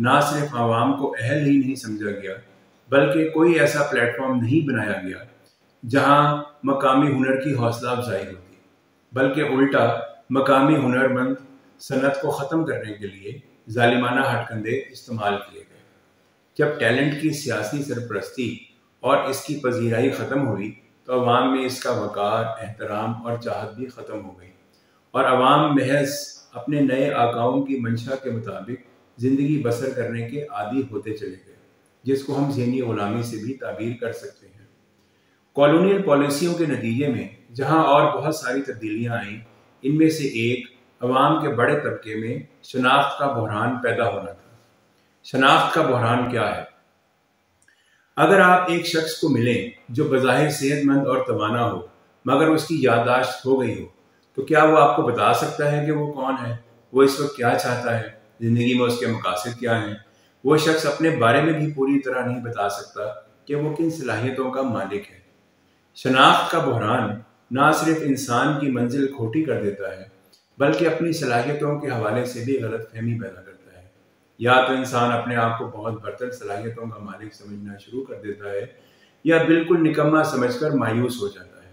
نہ صرف عوام کو اہل ہی نہیں سمجھا گیا بلکہ کوئی ایسا پلیٹ فارم نہیں بنایا گیا جہاں مقامی ہنر کی حوصلہ افزائی ہوتی، بلکہ الٹا مقامی ہنرمند صنعت کو ختم کرنے کے لیے ظالمانہ ہتھ کنڈے استعمال کیے گئے۔ جب ٹیلنٹ کی سیاسی سرپرستی اور اس کی پذیرائی ختم ہوئی تو عوام میں اس کا وقار، احترام اور چاہت بھی ختم ہو گئی، اور عوام محض اپنے نئے آقاؤں کی منشا کے مطابق زندگی بسر کرنے کے عادی ہوتے چلے گئے، جس کو ہم ذہنی غلامی سے بھی تعبیر کر سکتے ہیں۔ کالونیل پالیسیوں کے نتیجے میں جہاں اور بہت ساری تبدیلیاں آئیں، ان میں سے ایک عوام کے بڑے طبقے میں شناخت کا بحران پیدا ہونا تھا۔ شناخت کا بحران کیا ہے؟ اگر آپ ایک شخص کو ملیں جو بظاہر صحت مند اور توانا ہو مگر اس کی یادداشت ہو گئی ہو، تو کیا وہ آپ کو بتا سکتا ہے کہ وہ کون ہے، وہ اس وقت کیا چاہتا ہے، زندگی میں اس کے مقاصد کیا ہیں؟ وہ شخص اپنے بارے میں بھی پوری طرح نہیں بتا سکتا کہ وہ کن صلاحیتوں کا مالک ہے۔ شناخت کا بحران نہ صرف انسان کی منزل کھوٹی کر دیتا ہے بلکہ اپنی صلاحیتوں کے حوالے سے بھی غلط فہمی پیدا کرتا ہے۔ یا تو انسان اپنے آپ کو بہت برتر صلاحیتوں کا مالک سمجھنا شروع کر دیتا ہے یا بالکل نکما سمجھ کر مایوس ہو جاتا ہے۔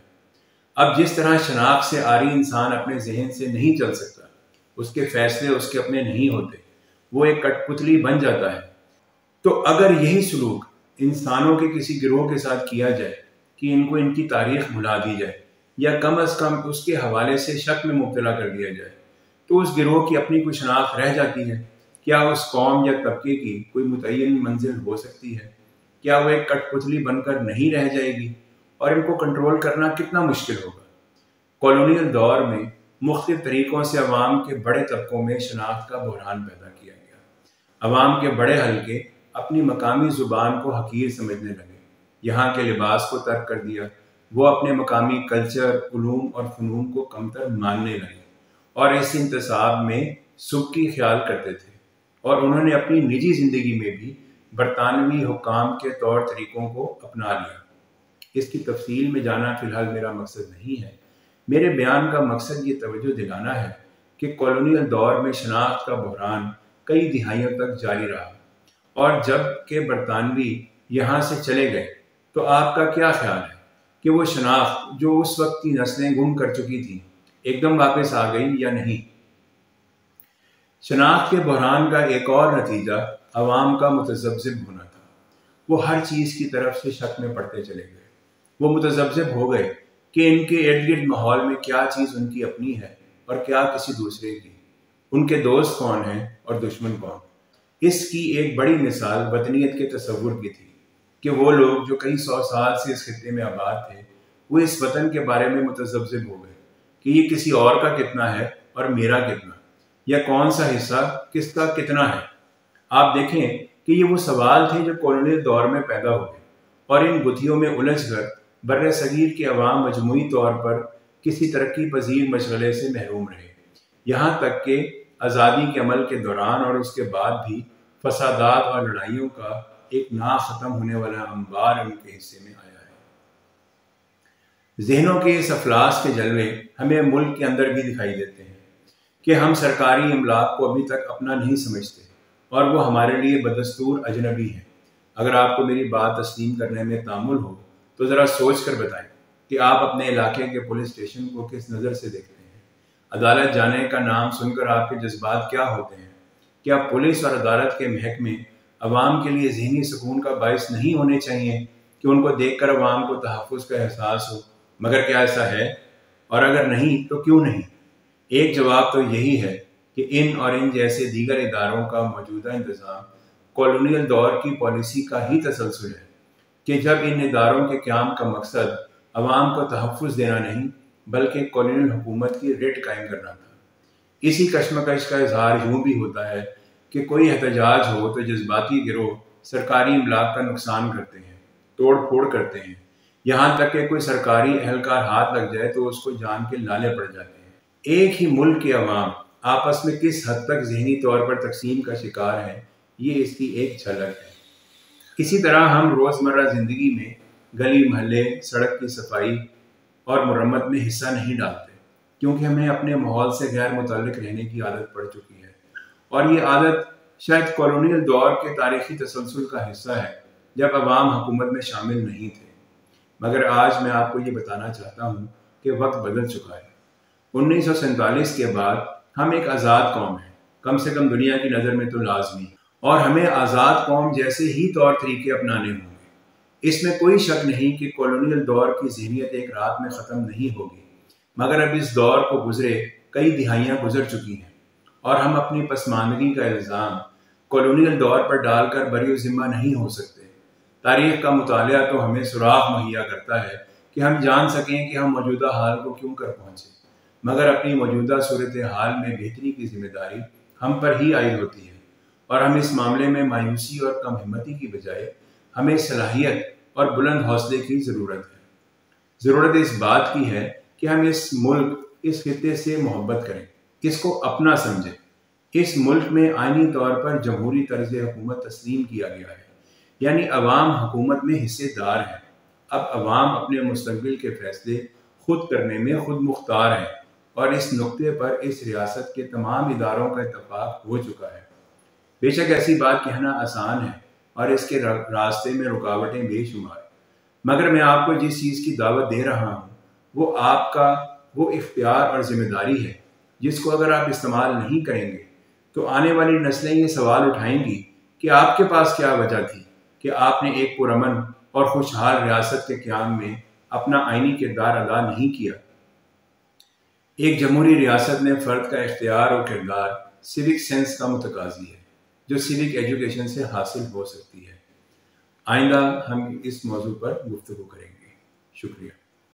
اب جس طرح شناخت سے عاری انسان اپنے ذہن سے نہیں چل سکتا، اس کے فیصلے اس کے اپنے نہیں ہوتے، وہ ایک کٹ پتلی بن جاتا ہے، تو اگر یہی سلوک انسانوں کے کسی گروہ کے ساتھ کیا جائے کہ ان کو ان کی تاریخ بھلا دی جائے یا کم از کم اس کے حوالے سے شک میں مبتلا کر دیا جائے، تو اس گروہ کی اپنی کوئی شناخت رہ جاتی ہے؟ کیا اس قوم یا طبقے کی کوئی متعین منزل ہو سکتی ہے؟ کیا وہ ایک کٹ پتلی بن کر نہیں رہ جائے گی؟ اور ان کو کنٹرول کرنا کتنا مشکل ہوگا۔ کالونیل دور میں مختلف طریقوں سے عوام کے بڑے طبقوں میں شناخت کا بحران پیدا کیا گیا۔ عوام کے بڑے حلقے اپنی مقامی زبان کو حقیر سمجھنے لگے، یہاں کے لباس کو ترک کر دیا، وہ اپنے مقامی کلچر، علوم اور فنون کو کمتر ماننے لگے اور اس انتصاب میں سبکی خیال کرتے تھے، اور انہوں نے اپنی نجی زندگی میں بھی برطانوی حکام کے طور طریقوں کو اپنا لیا۔ اس کی تفصیل میں جانا فی الحال میرا مقصد نہیں ہے۔ میرے بیان کا مقصد یہ توجہ دلانا ہے کہ کالونیل دور میں شناخت کا بحران کئی دہائیوں تک جاری رہا، اور جب کہ برطانوی یہاں سے چلے گئے تو آپ کا کیا خیال ہے کہ وہ شناخت جو اس وقت کی نسلیں گم کر چکی تھیں ایک دم واپس آ گئی یا نہیں؟ شناخت کے بحران کا ایک اور نتیجہ عوام کا متذبذب ہونا تھا۔ وہ ہر چیز کی طرف سے شک میں پڑتے چلے گئے۔ وہ متذبذب ہو گئے کہ ان کے ارد گرد ماحول میں کیا چیز ان کی اپنی ہے اور کیا کسی دوسرے کی، ان کے دوست کون ہیں اور دشمن کون۔ اس کی ایک بڑی مثال وطنیت کے تصور کی تھی کہ وہ لوگ جو کئی سو سال سے اس خطے میں آباد تھے، وہ اس وطن کے بارے میں متذبذب ہو گئے کہ یہ کسی اور کا کتنا ہے اور میرا کتنا، یا کون سا حصہ کس کا کتنا ہے۔ آپ دیکھیں کہ یہ وہ سوال تھے جو کالونیل دور میں پیدا ہوئے، اور ان گتھیوں میں الجھ کر بر صغیر کے عوام مجموعی طور پر کسی ترقی پذیر مشغلے سے محروم رہے، یہاں تک کہ آزادی کے عمل کے دوران اور اس کے بعد بھی فسادات اور لڑائیوں کا ایک نا ختم ہونے والا انبار ان کے حصے میں آیا ہے۔ ذہنوں کے اس افلاس کے جلوے ہمیں ملک کے اندر بھی دکھائی دیتے ہیں کہ ہم سرکاری املاک کو ابھی تک اپنا نہیں سمجھتے اور وہ ہمارے لیے بدستور اجنبی ہیں۔ اگر آپ کو میری بات تسلیم کرنے میں تامل ہو تو ذرا سوچ کر بتائیں کہ آپ اپنے علاقے کے پولیس اسٹیشن کو کس نظر سے دیکھتے ہیں؟ عدالت جانے کا نام سن کر آپ کے جذبات کیا ہوتے ہیں؟ کیا پولیس اور عدالت کے محکمے عوام کے لیے ذہنی سکون کا باعث نہیں ہونے چاہیے کہ ان کو دیکھ کر عوام کو تحفظ کا احساس ہو؟ مگر کیا ایسا ہے؟ اور اگر نہیں تو کیوں نہیں؟ ایک جواب تو یہی ہے کہ ان اور ان جیسے دیگر اداروں کا موجودہ انتظام کالونیل دور کی پالیسی کا ہی تسلسل ہے کہ جب ان اداروں کے قیام کا مقصد عوام کو تحفظ دینا نہیں بلکہ کالونیل حکومت کی ریٹ قائم کرنا تھا۔ اسی کشمکش کا اظہار یوں بھی ہوتا ہے کہ کوئی احتجاج ہو تو جذباتی گروہ سرکاری املاک کا نقصان کرتے ہیں، توڑ پھوڑ کرتے ہیں، یہاں تک کہ کوئی سرکاری اہلکار ہاتھ لگ جائے تو اس کو جان کے لالے پڑ جاتے ہیں۔ ایک ہی ملک کے عوام آپس میں کس حد تک ذہنی طور پر تقسیم کا شکار ہیں، یہ اس کی ایک جھلک ہے۔ اسی طرح ہم روزمرہ زندگی میں گلی محلے، سڑک کی صفائی اور مرمت میں حصہ نہیں ڈالتے کیونکہ ہمیں اپنے ماحول سے غیر متعلق رہنے کی عادت پڑ چکی ہے، اور یہ عادت شاید کالونیل دور کے تاریخی تسلسل کا حصہ ہے جب عوام حکومت میں شامل نہیں تھے، مگر آج میں آپ کو یہ بتانا چاہتا ہوں کہ وقت بدل چکا ہے۔ 1947 کے بعد ہم ایک آزاد قوم ہیں، کم سے کم دنیا کی نظر میں تو لازمی، اور ہمیں آزاد قوم جیسے ہی طور طریقے اپنانے ہوں گے۔ اس میں کوئی شک نہیں کہ کالونیل دور کی ذہنیت ایک رات میں ختم نہیں ہوگی، مگر اب اس دور کو گزرے کئی دہائیاں گزر چکی ہیں، اور ہم اپنی پسماندگی کا الزام کالونیل دور پر ڈال کر بری و ذمہ نہیں ہو سکتے۔ تاریخ کا مطالعہ تو ہمیں سراغ مہیا کرتا ہے کہ ہم جان سکیں کہ ہم موجودہ حال کو کیوں کر پہنچے، مگر اپنی موجودہ صورتحال میں بہتری کی ذمہ داری ہم پر ہی عائد ہوتی ہے، اور ہم اس معاملے میں مایوسی اور کم ہمتی کی بجائے ہمیں صلاحیت اور بلند حوصلے کی ضرورت ہے۔ ضرورت اس بات کی ہے کہ ہم اس ملک، اس خطے سے محبت کریں، اس کو اپنا سمجھیں۔ اس ملک میں آئینی طور پر جمہوری طرز حکومت تسلیم کیا گیا ہے، یعنی عوام حکومت میں حصے دار ہیں۔ اب عوام اپنے مستقبل کے فیصلے خود کرنے میں خود مختار ہیں، اور اس نقطے پر اس ریاست کے تمام اداروں کا اتفاق ہو چکا ہے۔ بے شک ایسی بات کہنا آسان ہے اور اس کے راستے میں رکاوٹیں بے شمار، مگر میں آپ کو جس چیز کی دعوت دے رہا ہوں وہ آپ کا وہ اختیار اور ذمہ داری ہے جس کو اگر آپ استعمال نہیں کریں گے تو آنے والی نسلیں یہ سوال اٹھائیں گی کہ آپ کے پاس کیا وجہ تھی کہ آپ نے ایک پرامن اور خوشحال ریاست کے قیام میں اپنا آئینی کردار ادا نہیں کیا۔ ایک جمہوری ریاست میں فرد کا اختیار اور کردار سیوک سینس کا متقاضی ہے، جو سیوک ایجوکیشن سے حاصل ہو سکتی ہے۔ آئندہ ہم اس موضوع پر گفتگو کریں گے۔ شکریہ۔